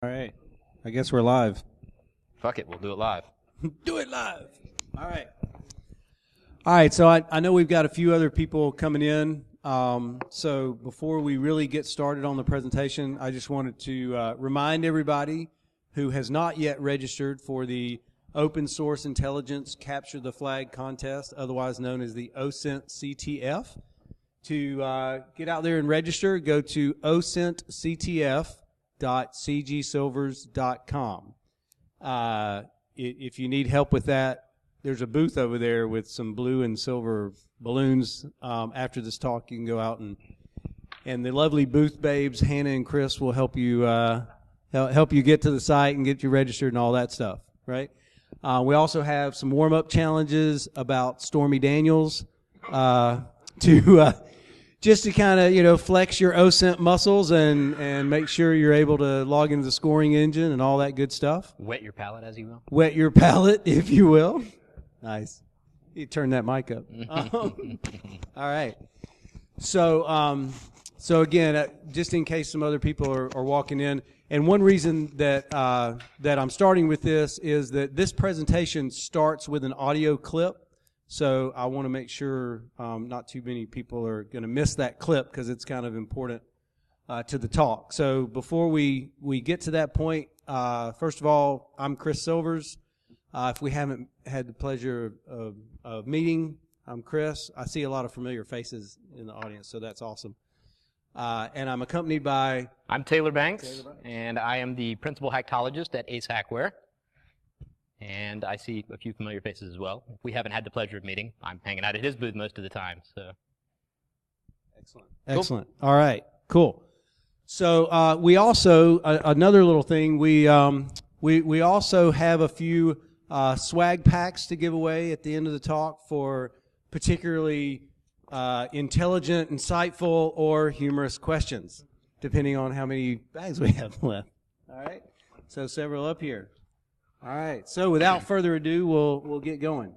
All right. I guess we're live. Fuck it, we'll do it live. Do it live. All right. All right, so I know we've got a few other people coming in. So before we really get started on the presentation, I just wanted to remind everybody who has not yet registered for the Open Source Intelligence Capture the Flag contest, otherwise known as the OSINT CTF. To get out there and register, go to osintctf.cgsilvers.com. If you need help with that, there's a booth over there with some blue and silver balloons. After this talk, you can go out and the lovely booth babes, Hannah and Chris, will help you get to the site and get you registered and all that stuff, right? We also have some warm-up challenges about Stormy Daniels just to kind of, flex your OSINT muscles and make sure you're able to log into the scoring engine and all that good stuff. Wet your palate, as you will. Wet your palate, if you will. Nice. You turn that mic up. All right. So again, just in case some other people are walking in, and one reason that I'm starting with this is that this presentation starts with an audio clip. So I want to make sure not too many people are going to miss that clip because it's kind of important to the talk. So before we get to that point, first of all, I'm Chris Silvers. If we haven't had the pleasure of meeting, I'm Chris. I see a lot of familiar faces in the audience, so that's awesome. And I'm accompanied by... I'm Taylor Banks, and I am the principal hackatologist at Ace Hackware. And I see a few familiar faces as well. If we haven't had the pleasure of meeting, I'm hanging out at his booth most of the time. So, excellent, excellent. Cool. All right, cool. So we also another little thing. We also have a few swag packs to give away at the end of the talk for particularly intelligent, insightful, or humorous questions, depending on how many bags we have left. All right. So several up here. All right. So without further ado, we'll get going.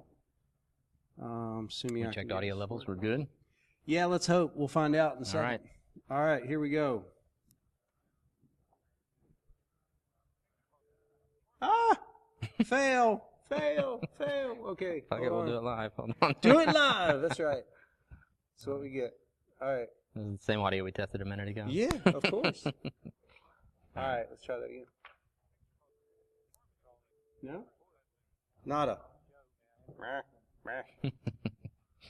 We checked audio levels. We're good. Yeah. Let's hope. We'll find out in a second. All right. All right. Here we go. Ah! Fail. Fail. Fail. Okay. Okay, we'll do it live. Hold on. Do it live. That's right. That's what we get. All right. This is the same audio we tested a minute ago. Yeah, of course. All right. Let's try that again. No? Nada.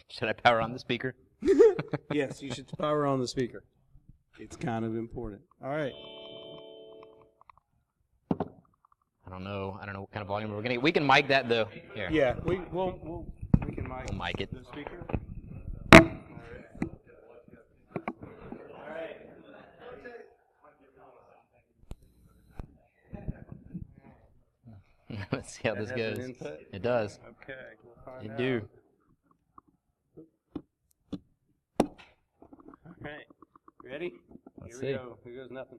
Should I power on the speaker? Yes, you should power on the speaker. It's kind of important. All right. I don't know what kind of volume we're going to get. We can mic that, though. Here. Yeah, we can mic it. The speaker. Let's see how this goes. It does. Okay. We'll find out. do. All right. Ready? Let's Here we see. go. Here goes nothing.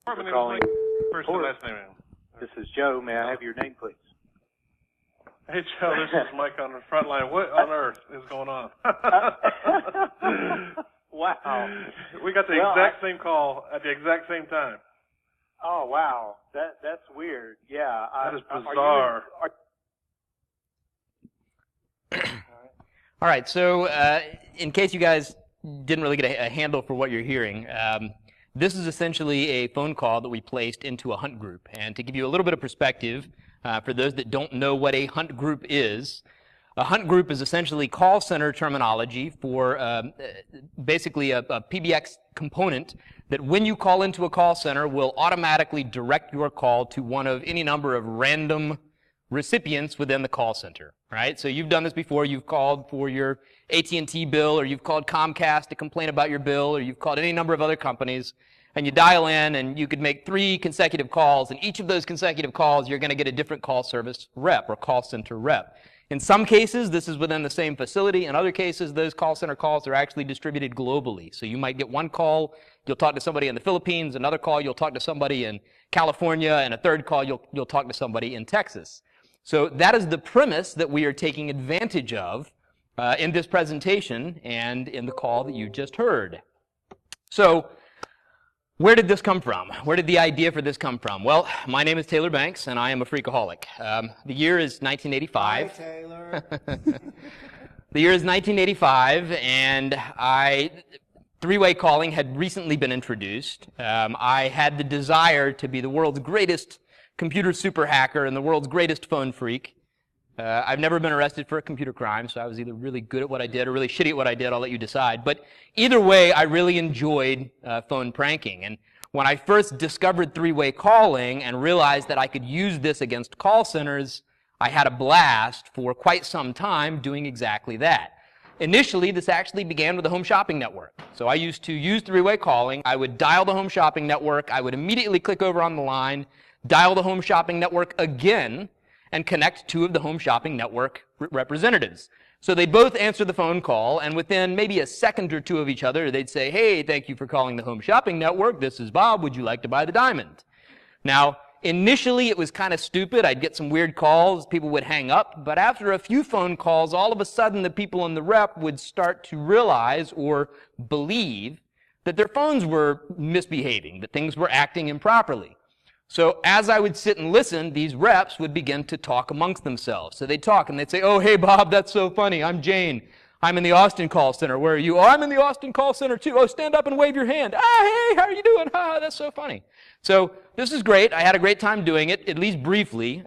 Calling. First and last name. This is Joe. May I have your name, please? Hey, Joe, this is Mike on the front line. What on earth is going on? Wow. We got the exact same call at the exact same time. Oh, wow. That's weird. Yeah. That is bizarre. All right, so in case you guys didn't really get a handle for what you're hearing, this is essentially a phone call that we placed into a hunt group. And to give you a little bit of perspective, for those that don't know what a hunt group is, a hunt group is essentially call center terminology for basically a PBX component that when you call into a call center will automatically direct your call to one of any number of random recipients within the call center, right? So you've done this before. You've called for your AT&T bill, or you've called Comcast to complain about your bill, or you've called any number of other companies, and you dial in, and you could make 3 consecutive calls, and each of those consecutive calls, you're going to get a different call service rep or call center rep. In some cases, this is within the same facility. In other cases, those call center calls are actually distributed globally. So you might get one call, you'll talk to somebody in the Philippines, another call, you'll talk to somebody in California, and a third call, you'll talk to somebody in Texas. So that is the premise that we are taking advantage of in this presentation and in the call that you just heard. So Where did this come from? Where did the idea for this come from? Well, my name is Taylor Banks, and I am a freakaholic. The year is 1985. Hi, Taylor. The year is 1985, and three-way calling had recently been introduced. I had the desire to be the world's greatest computer super hacker and the world's greatest phone freak. I've never been arrested for a computer crime, so I was either really good at what I did or really shitty at what I did. I'll let you decide. But either way, I really enjoyed phone pranking. And when I first discovered three-way calling and realized that I could use this against call centers, I had a blast for quite some time doing exactly that. Initially, this actually began with the home shopping network. So I used to use three-way calling. I would dial the home shopping network. I would immediately click over on the line, dial the home shopping network again, and connect two of the home shopping network representatives. So they'd both answer the phone call, and within maybe a second or two of each other, they'd say, "Hey, thank you for calling the home shopping network. This is Bob. Would you like to buy the diamond?" Now, initially, it was kind of stupid. I'd get some weird calls. People would hang up. But after a few phone calls, all of a sudden, the people in the rep would start to realize or believe that their phones were misbehaving, that things were acting improperly. So as I would sit and listen, these reps would begin to talk amongst themselves. So they'd talk and they'd say, "Oh, hey, Bob, that's so funny. I'm Jane. I'm in the Austin call center. Where are you?" "Oh, I'm in the Austin call center too." "Oh, stand up and wave your hand." "Ah, hey, how are you doing?" "Ah, that's so funny." So this is great. I had a great time doing it, at least briefly.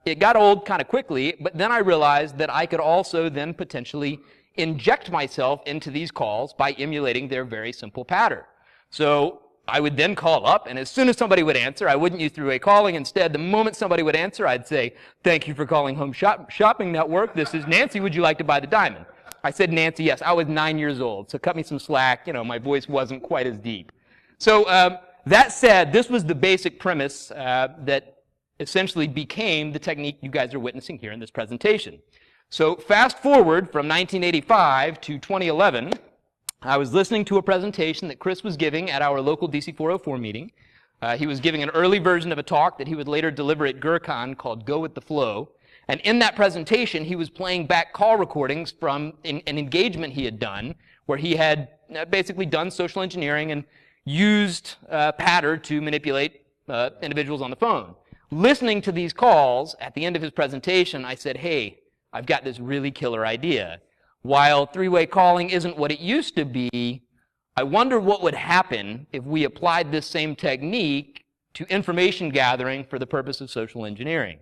It got old kind of quickly, but then I realized that I could also then potentially inject myself into these calls by emulating their very simple pattern. So I would then call up, and as soon as somebody would answer, I wouldn't use three-way calling. Instead, the moment somebody would answer, I'd say, "Thank you for calling Home Shopping Network. This is Nancy. Would you like to buy the diamond?" I said Nancy, yes. I was 9 years old, so cut me some slack. You know, my voice wasn't quite as deep. So that said, this was the basic premise that essentially became the technique you guys are witnessing here in this presentation. So fast forward from 1985 to 2011, I was listening to a presentation that Chris was giving at our local DC 404 meeting. He was giving an early version of a talk that he would later deliver at Recon called Go With The Flow. And in that presentation, he was playing back call recordings from an engagement he had done where he had basically done social engineering and used patter to manipulate individuals on the phone. Listening to these calls, at the end of his presentation, I said, "Hey, I've got this really killer idea. While three-way calling isn't what it used to be, I wonder what would happen if we applied this same technique to information gathering for the purpose of social engineering."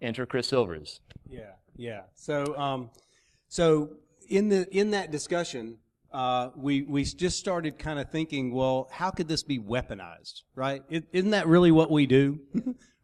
Enter Chris Silvers. Yeah. So in that discussion, we just started kind of thinking, well, how could this be weaponized, right? Isn't that really what we do,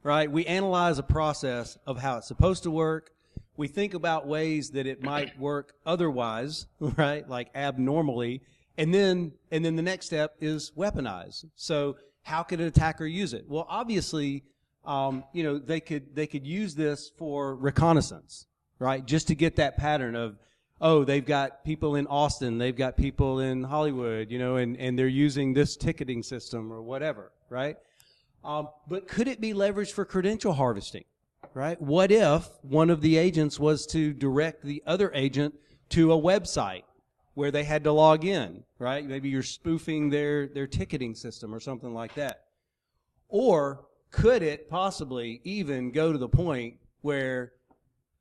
right? We analyze a process of how it's supposed to work. We think about ways that it might work otherwise, right? Like abnormally. And then the next step is weaponize. So how could an attacker use it? Well, obviously, they could use this for reconnaissance, right? Just to get that pattern of, oh, they've got people in Austin, they've got people in Hollywood, and they're using this ticketing system or whatever, right? But could it be leveraged for credential harvesting? Right? What if one of the agents was to direct the other agent to a website where they had to log in, right? Maybe you're spoofing their ticketing system or something like that. Or could it possibly even go to the point where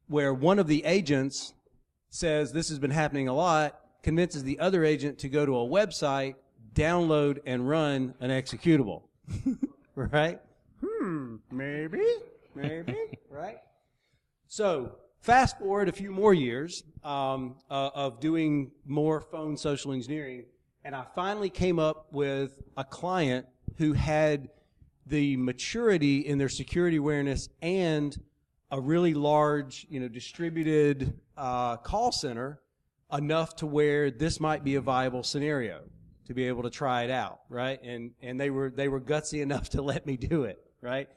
one of the agents says, "This has been happening a lot," convinces the other agent to go to a website, download, and run an executable, right? Maybe, right? So fast forward a few more years of doing more phone social engineering, and I finally came up with a client who had the maturity in their security awareness and a really large, distributed call center enough to where this might be a viable scenario to be able to try it out, right? And they were gutsy enough to let me do it, right?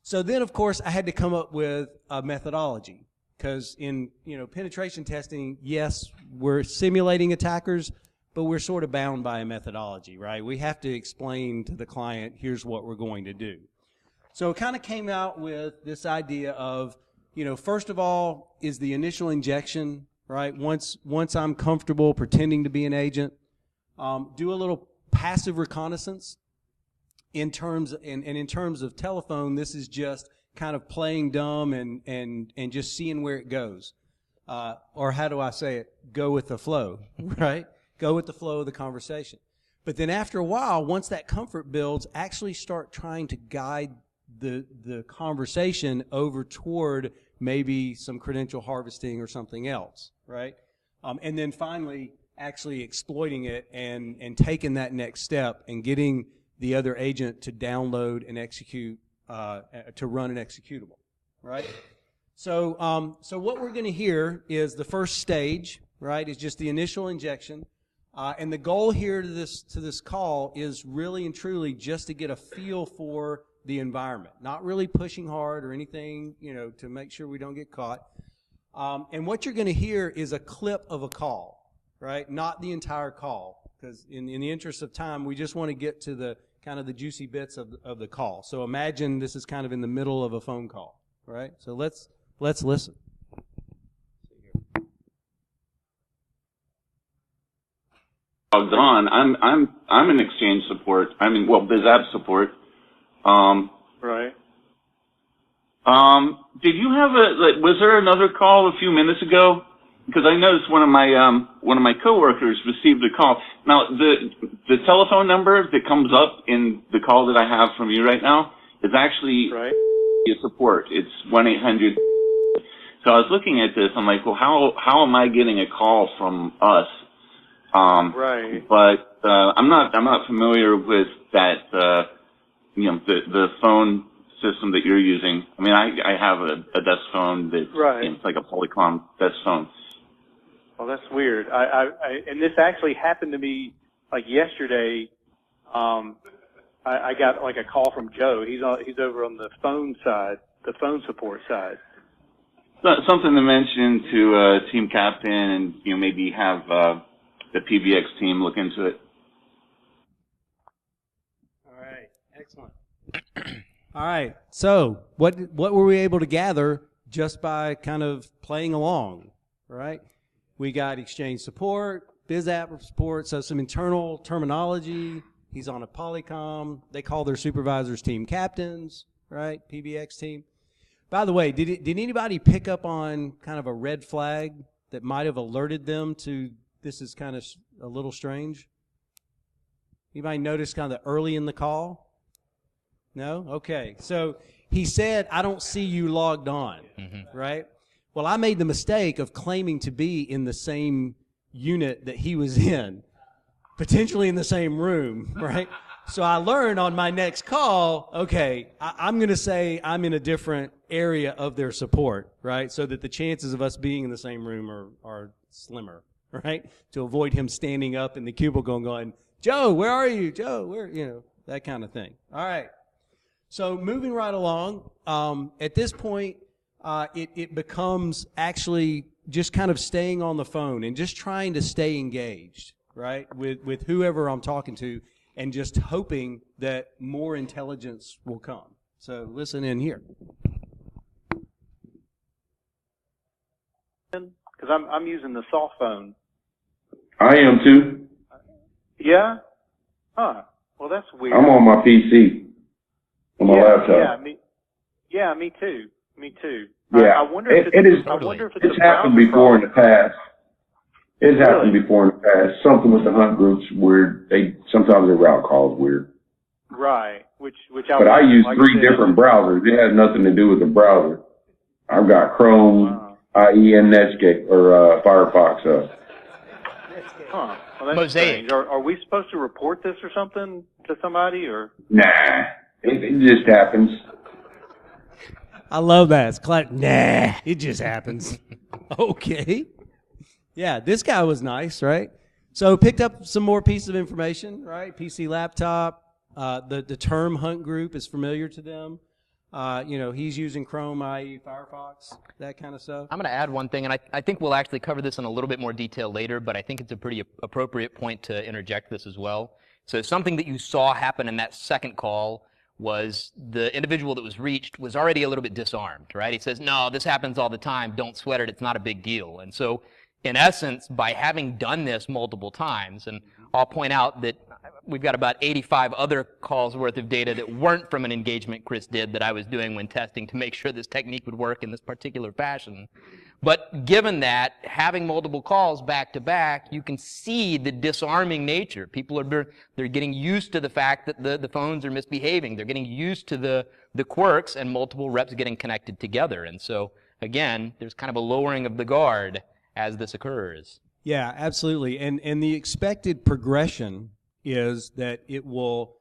So then, of course, I had to come up with a methodology because in penetration testing, yes, we're simulating attackers, but we're sort of bound by a methodology, right? We have to explain to the client, here's what we're going to do. So it kind of came out with this idea of, first of all, is the initial injection, right? Once I'm comfortable pretending to be an agent, do a little passive reconnaissance, in terms of telephone, this is just kind of playing dumb and just seeing where it goes. Or how do I say it? Go with the flow, right? Go with the flow of the conversation. But then after a while, once that comfort builds, actually start trying to guide the conversation over toward maybe some credential harvesting or something else, right? And then finally actually exploiting it and taking that next step and getting the other agent to download and execute, to run an executable, right? So what we're going to hear is the first stage, right, is just the initial injection. And the goal here to this call is really and truly just to get a feel for the environment, not really pushing hard or anything, to make sure we don't get caught. And what you're going to hear is a clip of a call, right? Not the entire call, because in the interest of time, we just want to get to the kind of the juicy bits of the call. So imagine this is kind of in the middle of a phone call, right? So let's listen. Logged on. I'm in Exchange support. BizApp support. Right. Did you have was there another call a few minutes ago? Because I noticed one of my coworkers received a call. Now the telephone number that comes up in the call that I have from you right now is actually Right. support. It's 1-800. So I was looking at this. I'm like, well, how am I getting a call from us? Right. But I'm not familiar with that. The phone system that you're using. I mean, I have a desk phone that's Right. It's like a Polycom desk phone. Well, that's weird. And this actually happened to me like yesterday. I got like a call from Joe. He's over on the phone side, the phone support side. Something to mention to team captain, and maybe have the PBX team look into it. All right, excellent. All right, so what were we able to gather just by kind of playing along, right? We got Exchange support, BizApp support, so some internal terminology. He's on a Polycom. They call their supervisors team captains, right? PBX team. By the way, did anybody pick up on kind of a red flag that might have alerted them to this is kind of a little strange? Anybody notice kind of early in the call? No? Okay. So he said, I don't see you logged on, right? Well, I made the mistake of claiming to be in the same unit that he was in, potentially in the same room, right? So I learned on my next call, okay, I'm going to say I'm in a different area of their support, right? So that the chances of us being in the same room are slimmer, right? To avoid him standing up in the cubicle and going, Joe, where are you? Joe, where, that kind of thing. All right. So moving right along, at this point, it becomes actually just kind of staying on the phone and just trying to stay engaged, right, with whoever I'm talking to, and just hoping that more intelligence will come. So listen in here. Because I'm using the soft phone. I am too. Yeah? Huh. Well, that's weird. I'm on my PC. On my laptop. Me too. Me too. Yeah. I wonder if it's happened before in the past. It's happened before in the past. Something with the hunt groups where sometimes their route calls weird. Right. But I use three different browsers. It has nothing to do with the browser. I've got Chrome, IE, and Netscape or Firefox up. Huh. Well, that's Mosaic. strange. Are we supposed to report this or something to somebody, or? Nah. It just happens. I love that. It's nah, it just happens. Okay. Yeah, this guy was nice, right? So picked up some more pieces of information, right? PC laptop. The term hunt group is familiar to them. He's using Chrome, IE, Firefox, that kind of stuff. I'm going to add one thing, and I think we'll actually cover this in a little bit more detail later, but I think it's a pretty appropriate point to interject this as well. So something that you saw happen in that second call was the individual that was reached was already a little bit disarmed, right? He says, no, this happens all the time. Don't sweat it. It's not a big deal. And so in essence, by having done this multiple times, and I'll point out that we've got about 85 other calls worth of data that weren't from an engagement Chris did that I was doing when testing to make sure this technique would work in this particular fashion. But given that, having multiple calls back to back, you can see the disarming nature. People they're getting used to the fact that the phones are misbehaving. They're getting used to the quirks and multiple reps getting connected together. And so, again, there's kind of a lowering of the guard as this occurs. Yeah, absolutely. And the expected progression is that it will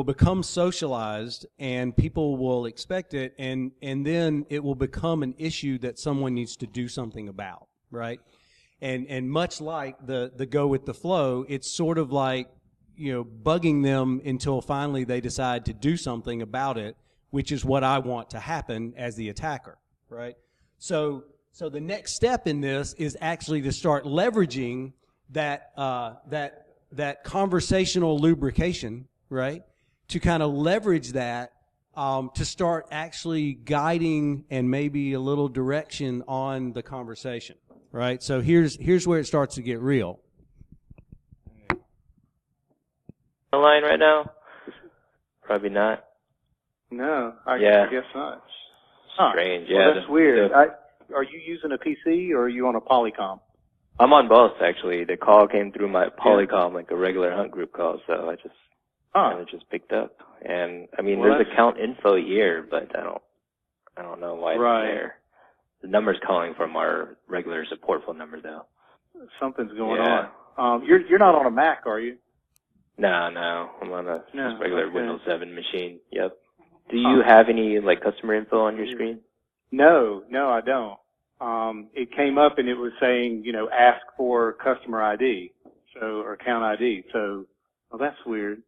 become socialized and people will expect it, and then it will become an issue that someone needs to do something about, right? And much like the go with the flow, it's sort of like, bugging them until finally they decide to do something about it, which is what I want to happen as the attacker, right? So the next step in this is actually to start leveraging that conversational lubrication, right? To kind of leverage that to start actually guiding and maybe a little direction on the conversation, right? So here's where it starts to get real. Line right now? Probably not. No, I guess not. Strange, Well, yeah. that's weird. Are you using a PC or are you on a Polycom? I'm on both, actually. The call came through my Polycom, like a regular hunt group call, so I just kind of just picked up. And I mean, there's account info here, but I don't know why it's there. The number's calling from our regular support phone number, though. Something's going on. You're not on a Mac, are you? No, I'm on a just regular Windows 7 machine. Yep. Do you have any like customer info on your screen? No, I don't. It came up and it was saying, ask for customer ID, or account ID. So, that's weird.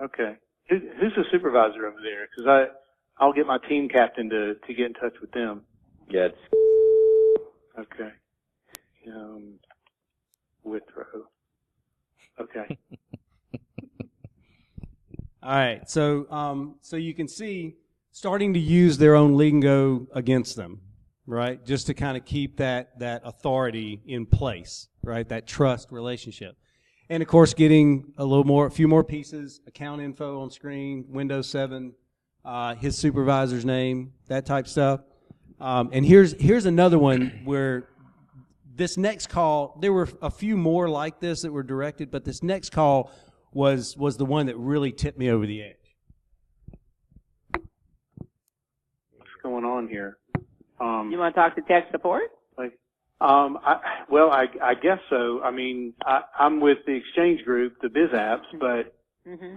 Okay. Who's the supervisor over there? Because I'll get my team captain to get in touch with them. Yeah. Okay. Withrow. Okay. All right, so you can see starting to use their own lingo against them, right? Just to kind of keep that authority in place, right? That trust relationship, and of course, getting a few more pieces, account info on screen, Windows 7, his supervisor's name, that type stuff. And here's another one where this next call, there were a few more like this that were directed, but this next call was the one that really tipped me over the edge. What's going on here? You want to talk to tech support? I guess so. I mean, I'm with the Exchange Group, the Biz Apps, but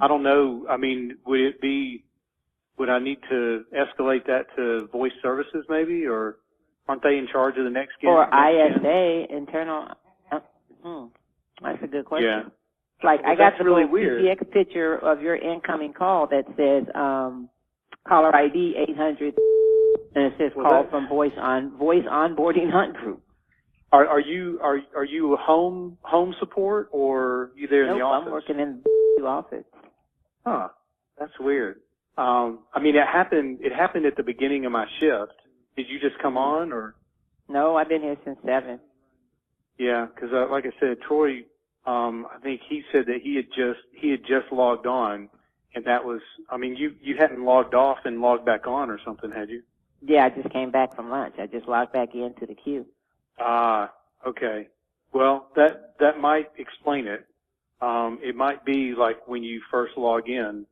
I don't know. I mean, would I need to escalate that to voice services maybe, or aren't they in charge of the next gen? Or ISA, internal? That's a good question. Yeah. Like, I got the really little weird. PCX picture of your incoming call that says, caller ID 800, and it says call from voice onboarding hunt group. Are you home support or you there in the office? I'm working in the office. Huh. That's weird. I mean, it happened at the beginning of my shift. Did you just come on or? No, I've been here since 7. Yeah, because like I said, Troy, I think he said that he had just logged on, and that was, I mean, you hadn't logged off and logged back on or something, had you? Yeah, I just came back from lunch. I just logged back into the queue. Okay. Well, that might explain it. It might be like when you first log in.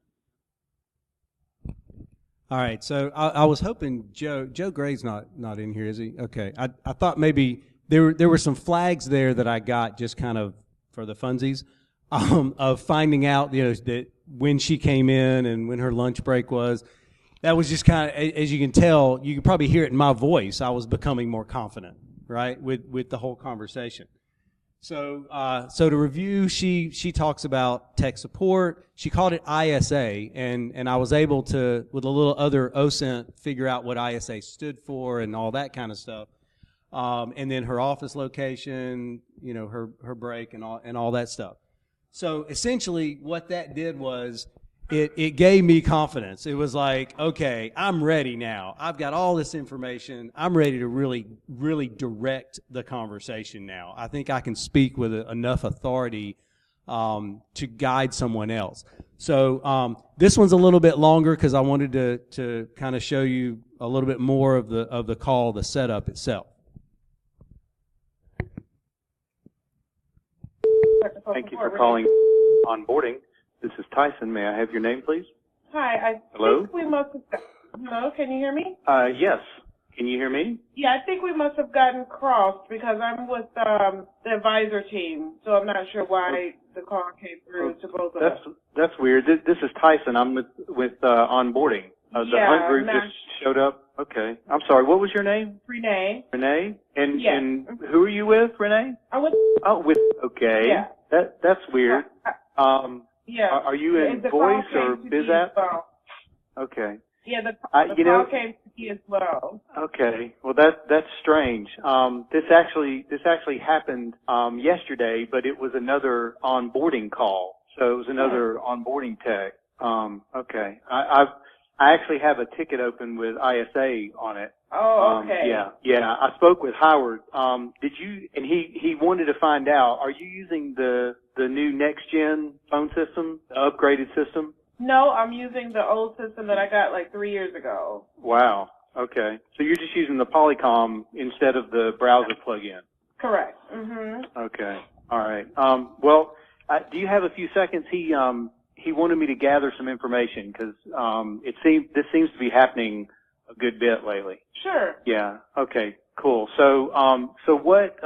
All right, so I was hoping Joe Gray's not in here, is he? Okay, I thought maybe there were some flags there that I got just kind of for the funsies, of finding out, that when she came in and when her lunch break was. That was just kind of, as you can tell, you can probably hear it in my voice. I was becoming more confident, right, with the whole conversation. So to review, she talks about tech support. She called it ISA, and I was able to, with a little other OSINT, figure out what ISA stood for and all that kind of stuff. And then her office location, her break and all that stuff. So essentially what that did was it gave me confidence. It was like, okay, I'm ready now. I've got all this information. I'm ready to really direct the conversation now. I think I can speak with enough authority to guide someone else. So this one's a little bit longer because I wanted to kind of show you a little bit more of the call, the setup itself. Thank you for calling onboarding. This is Tyson. May I have your name, please? Hi. Hello? Think we must have. Hello, can you hear me? Yes. Can you hear me? Yeah, I think we must have gotten crossed because I'm with the advisor team, so I'm not sure why the call came through to both of us. That's weird. This is Tyson. I'm with onboarding. The Hunt group just showed up. Okay. I'm sorry. What was your name? Renee. Renee? And yes. And who are you with, Renee? I'm with. Oh, okay. Yeah. That's weird. Yeah. Are you in voice or biz app? Well. Okay. Yeah, the call came to me as well. Okay. Well, that's strange. This actually happened yesterday, but it was another onboarding call. So it was another onboarding tech. Okay. I actually have a ticket open with ISA on it. Oh, okay. Yeah. I spoke with Howard. Did you? And he wanted to find out. Are you using the new next gen phone system, the upgraded system? No, I'm using the old system that I got like 3 years ago. Wow. Okay. So you're just using the Polycom instead of the browser plugin. Correct. Mhm. Okay. All right. Well, do you have a few seconds? He wanted me to gather some information because this seems to be happening a good bit lately. Sure. Yeah. Okay. Cool. So what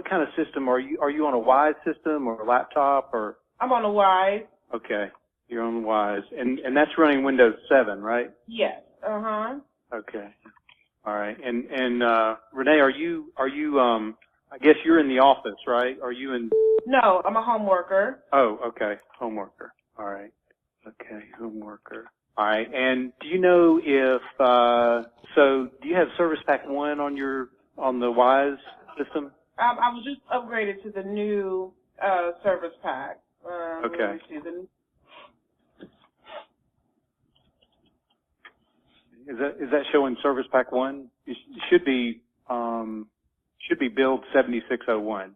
kind of system are you? Are you on a Wise system or a laptop or? I'm on a Wise. Okay. You're on Wise, and that's running Windows 7, right? Yes. Okay. All right. And Renee, are you? I guess you're in the office, right? Are you in? No, I'm a home worker. Oh, okay. Home worker. All right. Okay, home worker. All right. And do you know if do you have Service Pack 1 on the Wise system? I was just upgraded to the new Service Pack. Okay. Let me see. Is that showing Service Pack 1? It should be build 7601.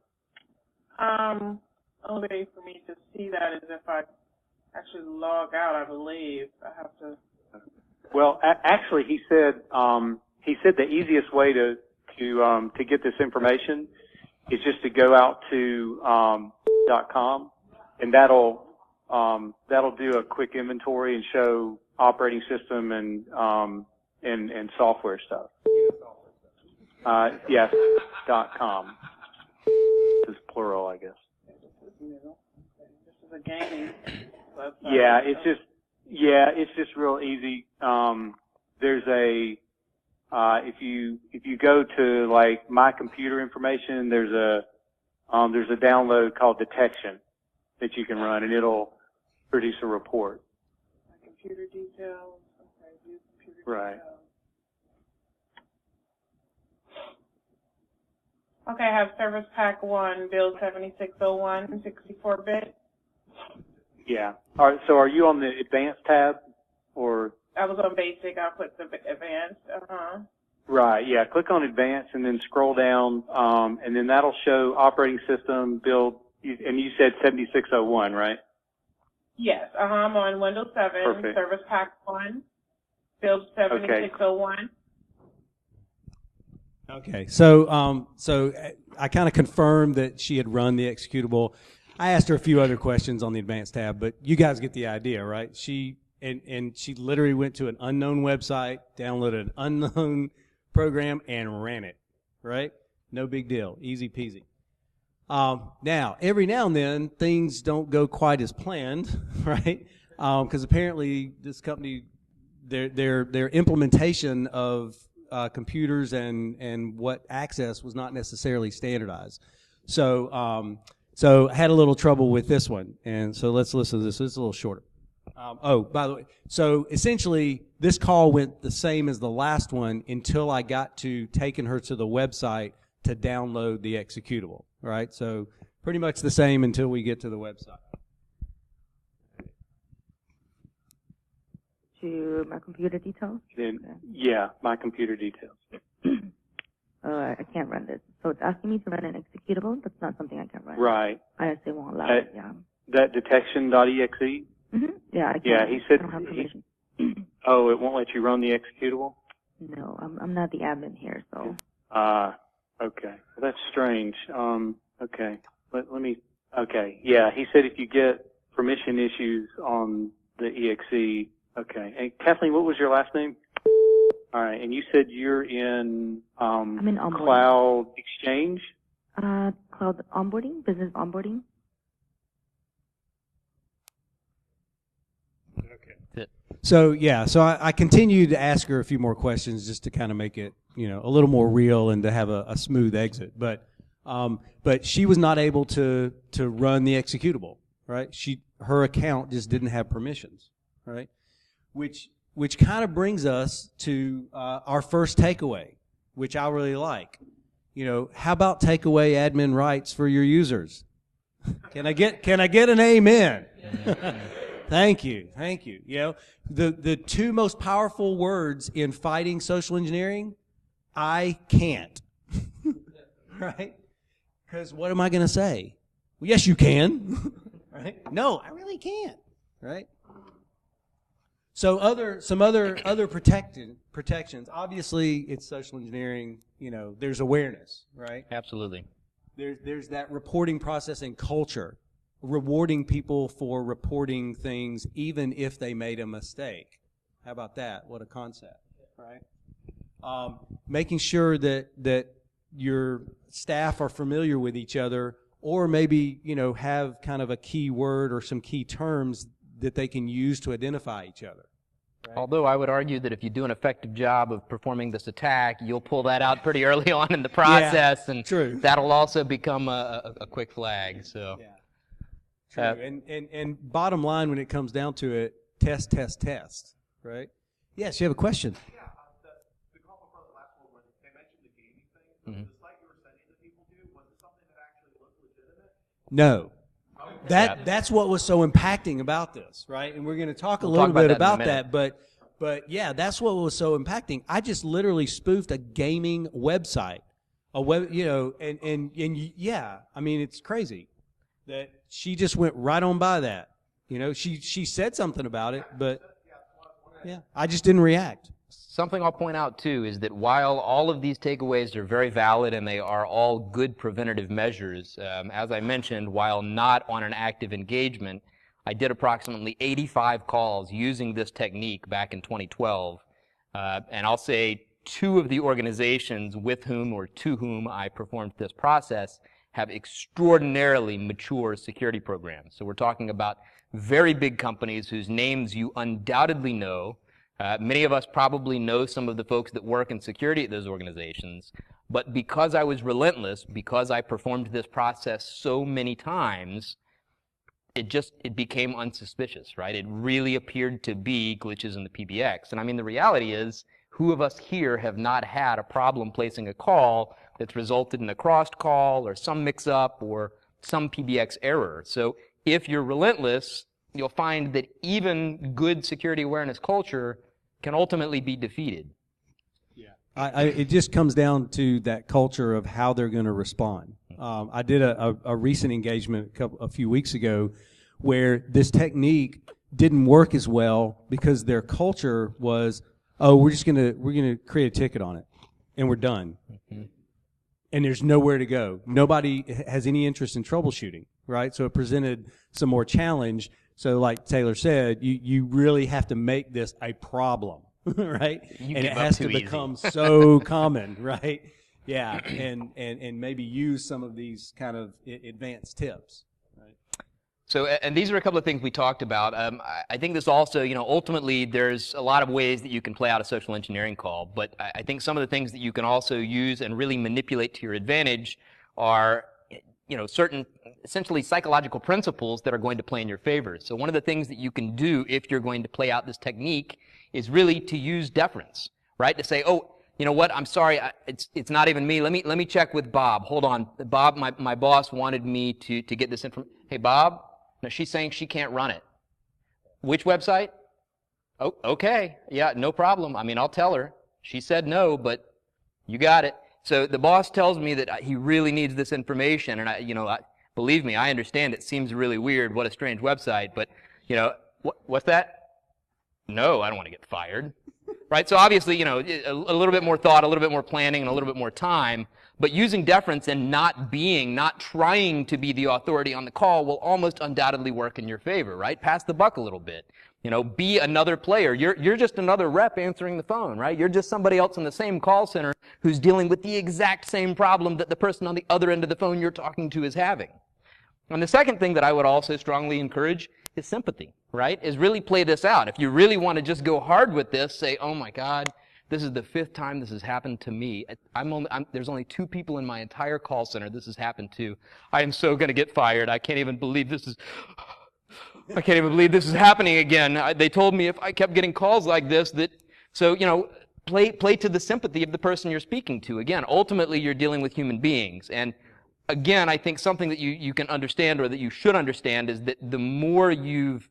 Only way for me to see that is if I actually log out. I believe I have to. Well, actually, he said the easiest way to get this information is just to go out to .com, and that'll do a quick inventory and show operating system and software stuff. Yes, .com. This is plural, I guess. This is a gaming website. Yeah, it's just real easy. There's if you go to like my computer information, there's a download called Detection that you can run, and it'll produce a report. Computer details. Okay, view computer right. Details. Okay, I have Service Pack 1, build 7601, 64-bit. Yeah. All right. So are you on the Advanced tab, or? I was on Basic. I'll click the Advanced. Right. Yeah. Click on Advanced and then scroll down, and then that'll show operating system build. And you said 7601, right? Yes. I'm on Windows 7. Perfect. Service Pack 1, build 7601. Okay, so I kind of confirmed that she had run the executable. I asked her a few other questions on the advanced tab, but you guys get the idea, right? She literally went to an unknown website, downloaded an unknown program, and ran it, right? No big deal, easy peasy. Now, every now and then, things don't go quite as planned, right? Because apparently this company, their implementation of computers and what access was not necessarily standardized. So I had a little trouble with this one. And so let's listen to this. It's a little shorter. By the way, so essentially this call went the same as the last one until I got to taking her to the website to download the executable, right? So pretty much the same until we get to the website. to my computer details? Then, yeah, my computer details. I can't run this. So it's asking me to run an executable. That's not something I can run. Right. ISA won't allow it, yeah. That detection.exe? Mm-hmm. Yeah, I can't. Yeah, he said, I don't have permission. oh, it won't let you run the executable? No, I'm not the admin here, so. Okay. Well, that's strange. Okay. Let me, okay. Yeah, he said if you get permission issues on the exe, okay. And Kathleen, what was your last name? All right. And you said you're in, I'm in onboarding. Cloud Exchange? Cloud onboarding, business onboarding. So I continued to ask her a few more questions just to kind of make it, a little more real and to have a smooth exit. But she was not able to run the executable, right? Her account just didn't have permissions, right? Which kind of brings us to our first takeaway, which I really like. How about take away admin rights for your users? Can I get an amen? Thank you. The two most powerful words in fighting social engineering, I can't. Right? Because what am I going to say? Well, yes, you can. Right? No, I really can't. Right? So some other protections. Obviously, it's social engineering. There's awareness. Right? Absolutely. There's that reporting process and culture. Rewarding people for reporting things even if they made a mistake. How about that? What a concept, right? Making sure that your staff are familiar with each other, or maybe have kind of a key word or some key terms that they can use to identify each other. Right? Although I would argue that if you do an effective job of performing this attack, you'll pull that out pretty early on in the process, and true. That'll also become a quick flag. So. Yeah. True. And bottom line, when it comes down to it, test, right? Yes, you have a question. Yeah, the call before the last one, when they mentioned the gaming thing, the site you were sending the people to, was it something that actually looked legitimate? No. That's what was so impacting about this, right? And we're going to talk a little bit about that, but yeah, that's what was so impacting. I just literally spoofed a gaming website, and yeah, I mean, it's crazy that she just went right on by that. She said something about it, but yeah, I just didn't react. Something I'll point out, too, is that while all of these takeaways are very valid and they are all good preventative measures, as I mentioned, while not on an active engagement, I did approximately 85 calls using this technique back in 2012. And I'll say 2 of the organizations with whom or to whom I performed this process have extraordinarily mature security programs. So we're talking about very big companies whose names you undoubtedly know. Many of us probably know some of the folks that work in security at those organizations. But because I was relentless, because I performed this process so many times, it became unsuspicious, right? It really appeared to be glitches in the PBX. And I mean, the reality is, who of us here have not had a problem placing a call that's resulted in a crossed call or some mix-up or some PBX error? So if you're relentless, you'll find that even good security awareness culture can ultimately be defeated. Yeah, it just comes down to that culture of how they're going to respond. I did a recent engagement a few weeks ago where this technique didn't work as well because their culture was, oh, we're gonna create a ticket on it, and we're done. Mm-hmm. And there's nowhere to go. Nobody has any interest in troubleshooting, right? So it presented some more challenge. So like Taylor said, you really have to make this a problem, right? And it has to become so common, right? Yeah, and maybe use some of these kind of advanced tips. So, and these are a couple of things we talked about. I think this also, ultimately there's a lot of ways that you can play out a social engineering call, but I think some of the things that you can also use and really manipulate to your advantage are, certain essentially psychological principles that are going to play in your favor. So one of the things that you can do if you're going to play out this technique is really to use deference, right? To say, oh, you know what, I'm sorry, it's not even me. Let me check with Bob. Hold on. Bob, my boss wanted me to get this information. Hey, Bob. No, she's saying she can't run it. Which website? Oh, okay. Yeah, no problem. I mean, I'll tell her. She said no, but you got it. So the boss tells me that he really needs this information, and believe me, I understand it seems really weird. What a strange website, but what's that? No, I don't want to get fired. Right? So obviously, a little bit more thought, a little bit more planning, and a little bit more time, but using deference and not trying to be the authority on the call will almost undoubtedly work in your favor, right? Pass the buck a little bit. Be another player. You're just another rep answering the phone, right? You're just somebody else in the same call center who's dealing with the exact same problem that the person on the other end of the phone you're talking to is having. And the second thing that I would also strongly encourage is sympathy, right? Is really play this out. If you really want to just go hard with this, say, oh my God, this is the 5th time this has happened to me. There's only 2 people in my entire call center this has happened to. I am so going to get fired. I can't even believe this is happening again. They told me if I kept getting calls like this play to the sympathy of the person you're speaking to. Again, ultimately you're dealing with human beings. And again, I think something that you can understand, or that you should understand, is that the more you've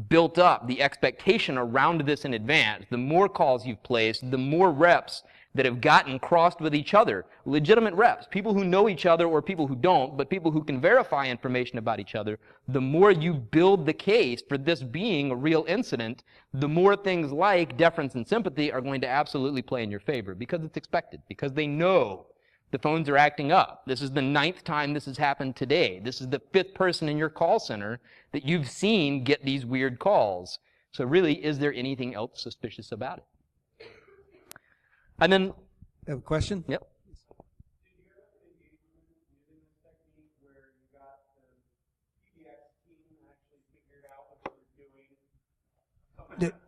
built up the expectation around this in advance, the more calls you've placed, the more reps that have gotten crossed with each other, legitimate reps, people who know each other or people who don't, but people who can verify information about each other, the more you build the case for this being a real incident, the more things like deference and sympathy are going to absolutely play in your favor, because it's expected, because they know the phones are acting up. This is the 9th time this has happened today. This is the 5th person in your call center that you've seen get these weird calls. So really, is there anything else suspicious about it? And then, have a question? Yep.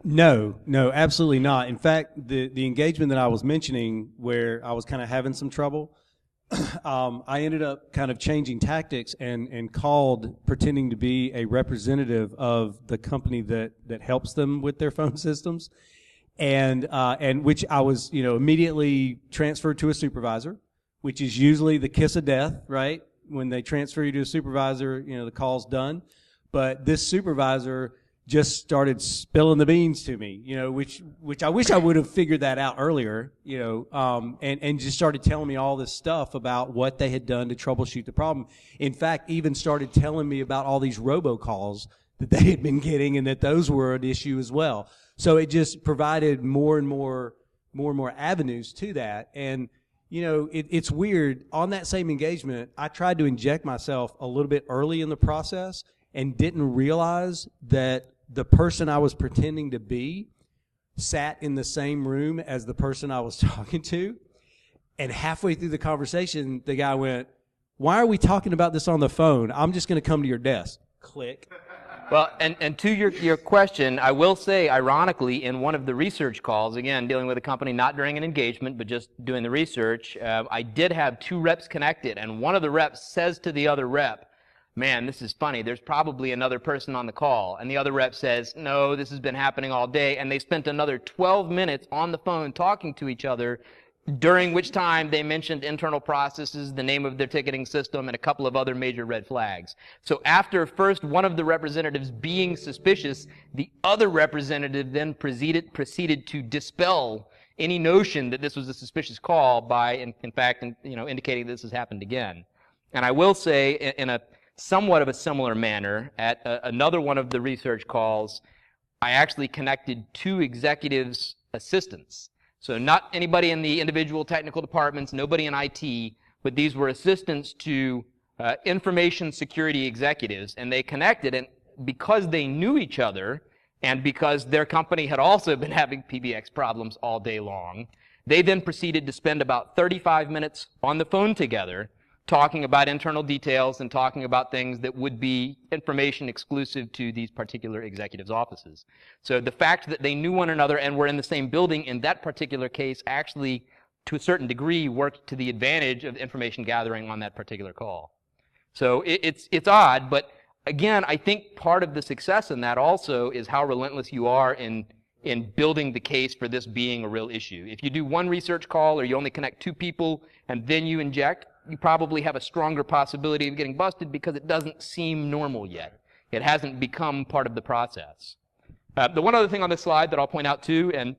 No, absolutely not. In fact, the engagement that I was mentioning, where I was kind of having some trouble, I ended up kind of changing tactics and called pretending to be a representative of the company that helps them with their phone systems, and which I was immediately transferred to a supervisor, which is usually the kiss of death, right? When they transfer you to a supervisor, the call's done. But this supervisor just started spilling the beans to me, which I wish I would have figured that out earlier, and just started telling me all this stuff about what they had done to troubleshoot the problem. In fact, even started telling me about all these robocalls that they had been getting, and that those were an issue as well. So it just provided more and more avenues to that. And it's weird. On that same engagement, I tried to inject myself a little bit early in the process, and didn't realize that the person I was pretending to be sat in the same room as the person I was talking to. And halfway through the conversation, the guy went, "Why are we talking about this on the phone? I'm just going to come to your desk." Click. Well, and to your question, I will say, ironically, in one of the research calls, again, dealing with a company not during an engagement, but just doing the research, I did have 2 reps connected, and one of the reps says to the other rep, "Man, this is funny. There's probably another person on the call." And the other rep says, "No, this has been happening all day." And they spent another 12 minutes on the phone talking to each other, during which time they mentioned internal processes, the name of their ticketing system, and a couple of other major red flags. So after first one of the representatives being suspicious, the other representative then proceeded to dispel any notion that this was a suspicious call by, in fact, indicating this has happened again. And I will say, in a somewhat of a similar manner, at another one of the research calls, I actually connected 2 executives' assistants. So not anybody in the individual technical departments, nobody in IT, but these were assistants to information security executives, and they connected, and because they knew each other, and because their company had also been having PBX problems all day long, they then proceeded to spend about 35 minutes on the phone together, talking about internal details and talking about things that would be information exclusive to these particular executives' offices. So the fact that they knew one another and were in the same building in that particular case actually, to a certain degree, worked to the advantage of information gathering on that particular call. So it's odd, but again, I think part of the success in that also is how relentless you are in building the case for this being a real issue. If you do one research call, or you only connect 2 people and then you inject, you probably have a stronger possibility of getting busted because it doesn't seem normal yet. It hasn't become part of the process. The one other thing on this slide that I'll point out too, and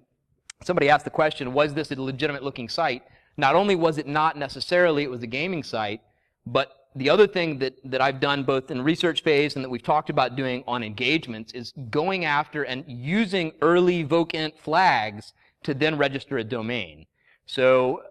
somebody asked the question, was this a legitimate looking site? Not only was it not necessarily, it was a gaming site, but the other thing that I've done both in research phase and that we've talked about doing on engagements is going after and using early vocent flags to then register a domain. So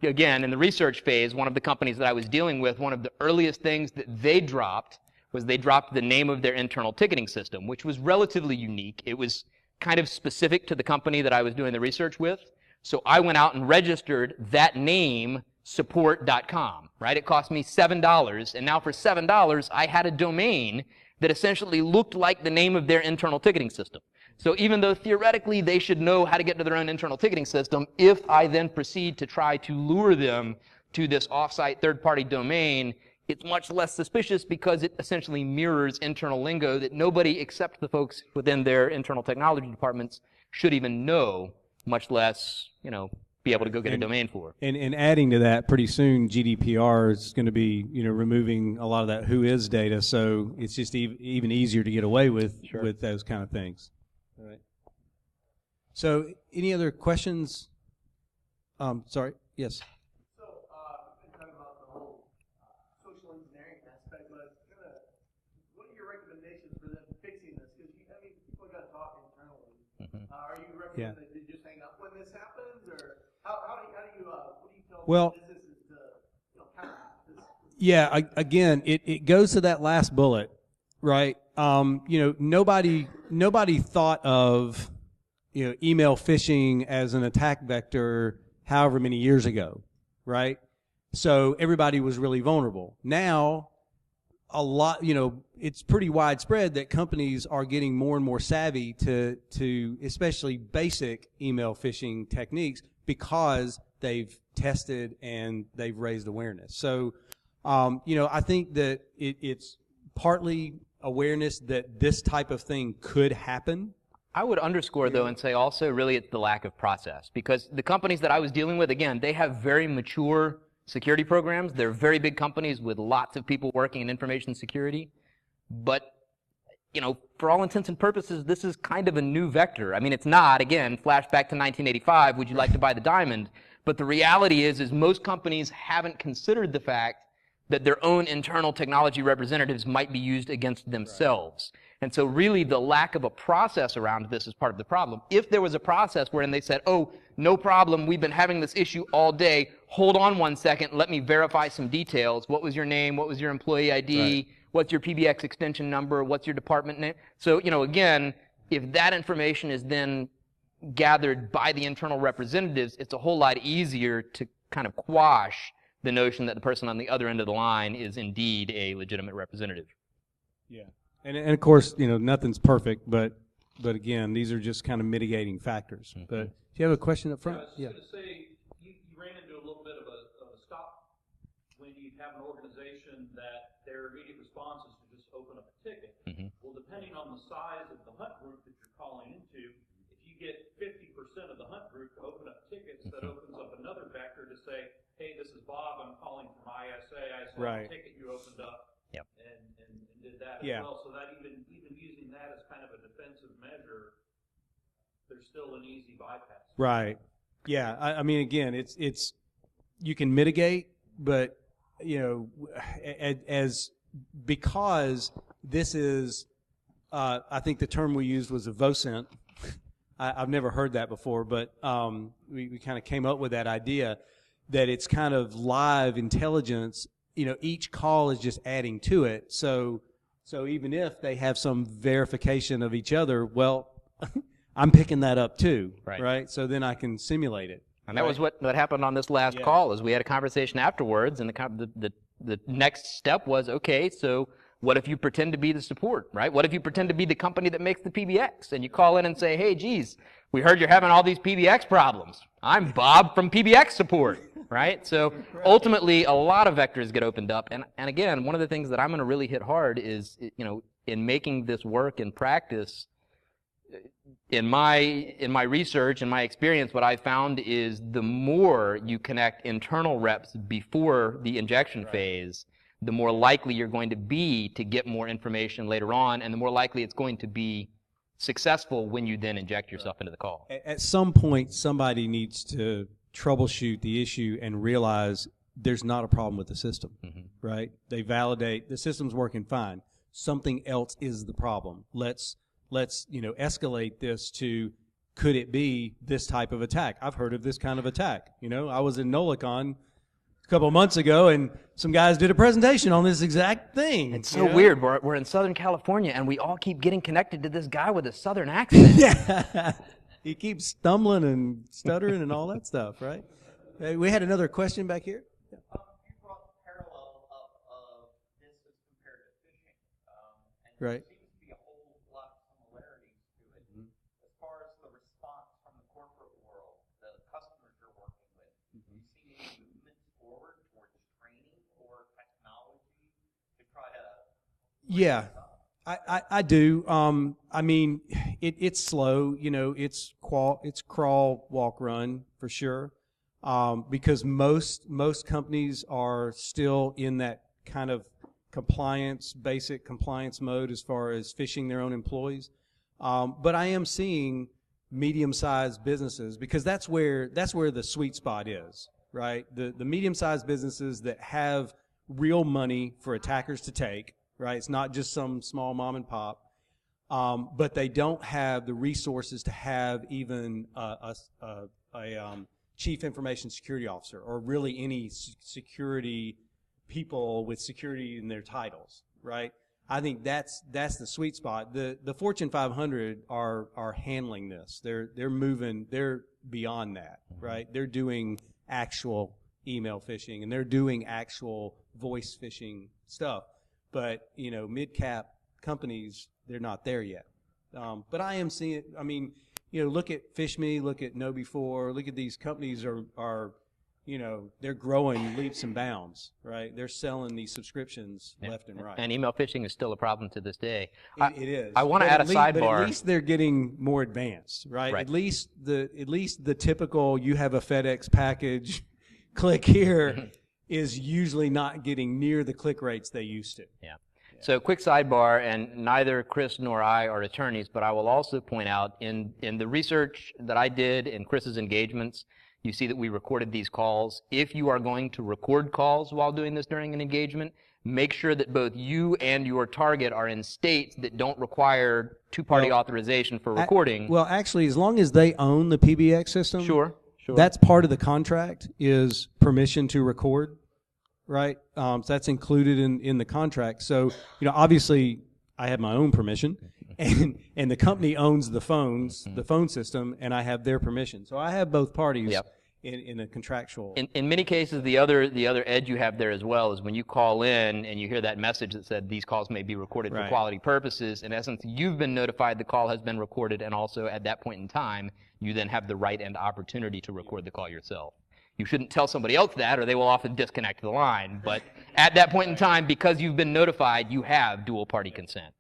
again, in the research phase, one of the companies that I was dealing with, one of the earliest things that they dropped was they dropped the name of their internal ticketing system, which was relatively unique. It was kind of specific to the company that I was doing the research with. So I went out and registered that name, support.com, right? It cost me $7, and now for $7, I had a domain that essentially looked like the name of their internal ticketing system. So even though theoretically they should know how to get to their own internal ticketing system, if I then proceed to try to lure them to this offsite third-party domain, it's much less suspicious because it essentially mirrors internal lingo that nobody except the folks within their internal technology departments should even know, much less, you know, be able to go get a domain for. And adding to that, pretty soon GDPR is going to be, you know, removing a lot of that who is data, so it's just even easier to get away with those kind of things. All right. So, any other questions? Sorry. Yes. Are you recommending that they just hang up when this happens, or what do you tell businesses to counter this? Yeah, again, it goes to that last bullet, right? You know, nobody thought of, you know, email phishing as an attack vector however many years ago, right? So everybody was really vulnerable. Now, a lot, you know, it's pretty widespread that companies are getting more and more savvy to especially basic email phishing techniques because they've tested and they've raised awareness. So, you know, I think that it's partly awareness that this type of thing could happen. I would underscore, though, and say also really it's the lack of process, because the companies that I was dealing with, again, they have very mature security programs. They're very big companies with lots of people working in information security. But, you know, for all intents and purposes, this is kind of a new vector. I mean, it's not, again, flashback to 1985, would you like to buy the diamond? But the reality is most companies haven't considered the fact that their own internal technology representatives might be used against themselves. Right. And so really the lack of a process around this is part of the problem. If there was a process wherein they said, oh, no problem, we've been having this issue all day, hold on 1 second, let me verify some details. What was your name? What was your employee ID? Right. What's your PBX extension number? What's your department name? So, you know, again, if that information is then gathered by the internal representatives, it's a whole lot easier to kind of quash the notion that the person on the other end of the line is indeed a legitimate representative. Yeah. And of course, you know, nothing's perfect, but again, these are just kind of mitigating factors. Mm-hmm. But do you have a question up front? Yeah, I was just going to say, you ran into a little bit of a stop when you have an organization that their immediate response is to just open up a ticket. Mm-hmm. Well, depending on the size of the hunt group that you're calling into, if you get 50% of the hunt group to open up tickets, mm-hmm. that opens up another vector to say, hey, this is Bob, I'm calling from ISA. I saw a ticket you opened up. Yep. And did that as well. So that even using that as kind of a defensive measure, there's still an easy bypass. Right. Yeah. I mean, again, it's you can mitigate, but you know, because this is, I think the term we used was a vocent. I've never heard that before, but we kind of came up with that idea that it's kind of live intelligence. You know, each call is just adding to it. So even if they have some verification of each other, well, I'm picking that up too, right? So then I can simulate it. And that was what happened on this last call. Is we had a conversation afterwards, and the next step was, okay, so what if you pretend to be the support, right? What if you pretend to be the company that makes the PBX, and you call in and say, hey, geez, we heard you're having all these PBX problems. I'm Bob from PBX support. Right? So ultimately, a lot of vectors get opened up. And again, one of the things that I'm going to really hit hard is, you know, in making this work in practice, in my research and my experience, what I found is the more you connect internal reps before the injection phase, the more likely you're going to be to get more information later on, and the more likely it's going to be successful when you then inject yourself into the call. At some point, somebody needs to troubleshoot the issue and realize there's not a problem with the system, right? They validate the system's working fine. Something else is the problem. Let's escalate this to, could it be this type of attack? I've heard of this kind of attack. I was in NolaCon a couple of months ago, and some guys did a presentation on this exact thing. It's so weird. We're in Southern California, and we all keep getting connected to this guy with a Southern accent. Yeah. He keeps stumbling and stuttering and all that stuff, right? We had another question back here. You brought the parallel of this as compared to fishing. And right. There seems to be a whole lot of similarities to it. As far as the response from the corporate world, the customers you're working with, do you see any movement forward towards training or technology to try to... Yeah. I do. I mean, it's slow. It's crawl, walk, run for sure. Because most companies are still in that kind of basic compliance mode as far as phishing their own employees. But I am seeing medium-sized businesses, because that's where the sweet spot is, right? The medium-sized businesses that have real money for attackers to take. Right, it's not just some small mom and pop, but they don't have the resources to have even a chief information security officer, or really any security people with security in their titles. Right, I think that's the sweet spot. The Fortune 500 are handling this. They're moving. They're beyond that. Right, they're doing actual email phishing, and they're doing actual voice phishing stuff. But, mid-cap companies, they're not there yet. But I am seeing it. I mean, look at FishMe, look at KnowBe4, look at these companies are they're growing leaps and bounds, right? They're selling these subscriptions left and right. And email phishing is still a problem to this day. It is. I want to add a sidebar. But at least they're getting more advanced, right? At least the typical, you have a FedEx package, click here. Is usually not getting near the click rates they used to. Yeah. So quick sidebar, and neither Chris nor I are attorneys, but I will also point out in the research that I did in Chris's engagements, you see that we recorded these calls. If you are going to record calls while doing this during an engagement, make sure that both you and your target are in states that don't require two-party authorization for recording. Well, actually, as long as they own the PBX system. Sure. That's part of the contract, is permission to record, right? So that's included in the contract. So, obviously I have my own permission, and the company owns the phone system, and I have their permission. So I have both parties in a contractual. In many cases, the other edge you have there as well is when you call in and you hear that message that said these calls may be recorded for quality purposes. In essence, you've been notified the call has been recorded, and also at that point in time, you then have the right and opportunity to record the call yourself. You shouldn't tell somebody else that, or they will often disconnect the line. But at that point in time, because you've been notified, you have dual-party consent.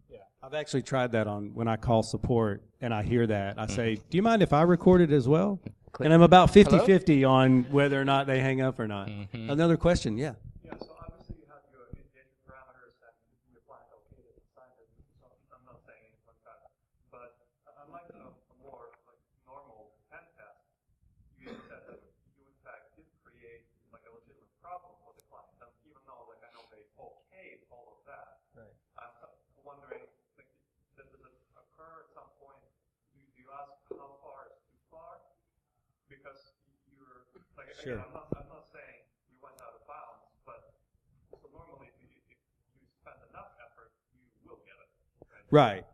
Yeah, I've actually tried that when I call support and I hear that. I say, do you mind if I record it as well? And I'm about 50-50 on whether or not they hang up or not. Another question, yeah. Yeah, so obviously you have your engagement parameters and your client located inside it. So I'm not saying anything like that. But unlike a more normal pen test, you said that you in fact did create like a legitimate problem for the client. And even though I know they okayed all of that, I'm wondering, does it occur at some point? Do you ask how far is too far? Because you're again, I'm not saying you went out of bounds, but so normally if you spend enough effort, you will get it. Right.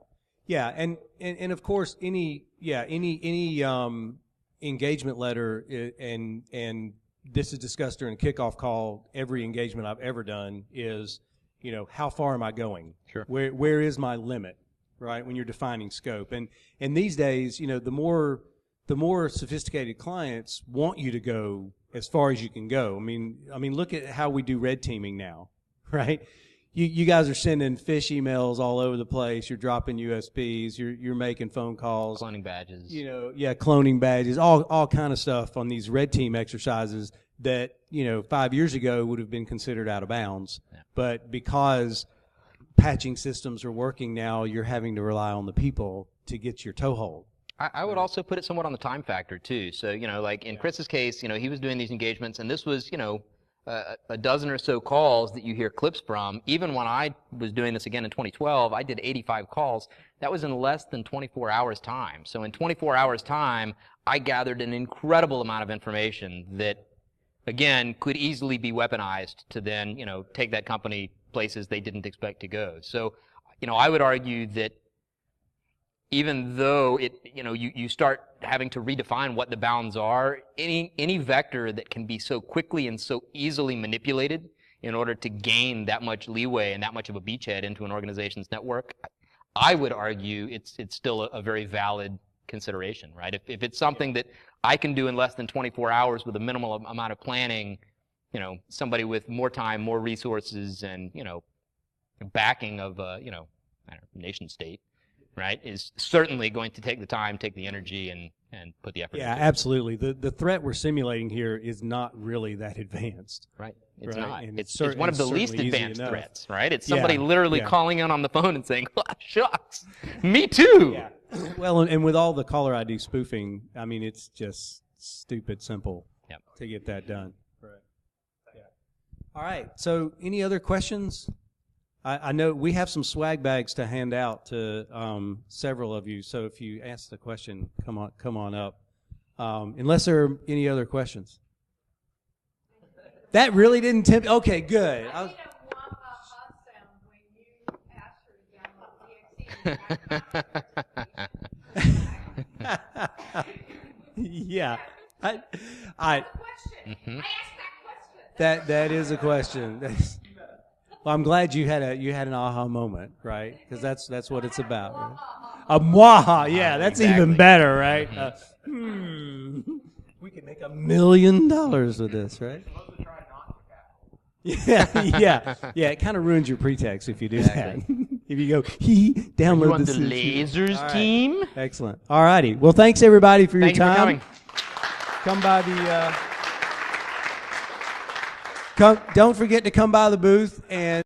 Yeah, and of course any engagement letter, and this is discussed during a kickoff call. Every engagement I've ever done is, how far am I going? Sure. Where is my limit? Right, when you're defining scope, and these days, the more sophisticated clients want you to go as far as you can go. I mean, look at how we do red teaming now, right? You guys are sending fish emails all over the place. You're dropping USBs. You're making phone calls. Cloning badges. Cloning badges. All kind of stuff on these red team exercises that 5 years ago would have been considered out of bounds. Yeah. But because patching systems are working now, you're having to rely on the people to get your toehold. I would also put it somewhat on the time factor too. So, like in Chris's case, he was doing these engagements, and this was, a dozen or so calls that you hear clips from. Even when I was doing this again in 2012, I did 85 calls. That was in less than 24 hours time. So in 24 hours time, I gathered an incredible amount of information that, again, could easily be weaponized to then, take that company places they didn't expect to go. So, I would argue that even though you start having to redefine what the bounds are, any vector that can be so quickly and so easily manipulated in order to gain that much leeway and that much of a beachhead into an organization's network, I would argue it's still a very valid consideration, right? If it's something that I can do in less than 24 hours with a minimal amount of planning, somebody with more time, more resources, and, backing of, nation state, right, is certainly going to take the time, take the energy, and put the effort into it. Yeah, absolutely. The threat we're simulating here is not really that advanced. Right. It's right? not. And it's one of the least advanced threats, right? It's somebody literally calling in on the phone and saying, oh, shucks, me too. Yeah. Well, and with all the caller ID spoofing, I mean, it's just stupid simple to get that done. Right. Yeah. All right. So any other questions? I know we have some swag bags to hand out to several of you. So if you ask the question, come on up. Unless there are any other questions. That really didn't tempt. Okay, good. Yeah. I that is a question. Well, I'm glad you had an aha moment, right? Because that's what it's about. Right? A mwaha, yeah, that's exactly. Even better, right? We could make $1 million with this, right? Yeah. It kind of ruins your pretext if you do that. If you go, download you on the lasers team. Excellent. All righty. Well, thanks everybody for your time. For coming. Come by the. Don't forget to come by the booth and.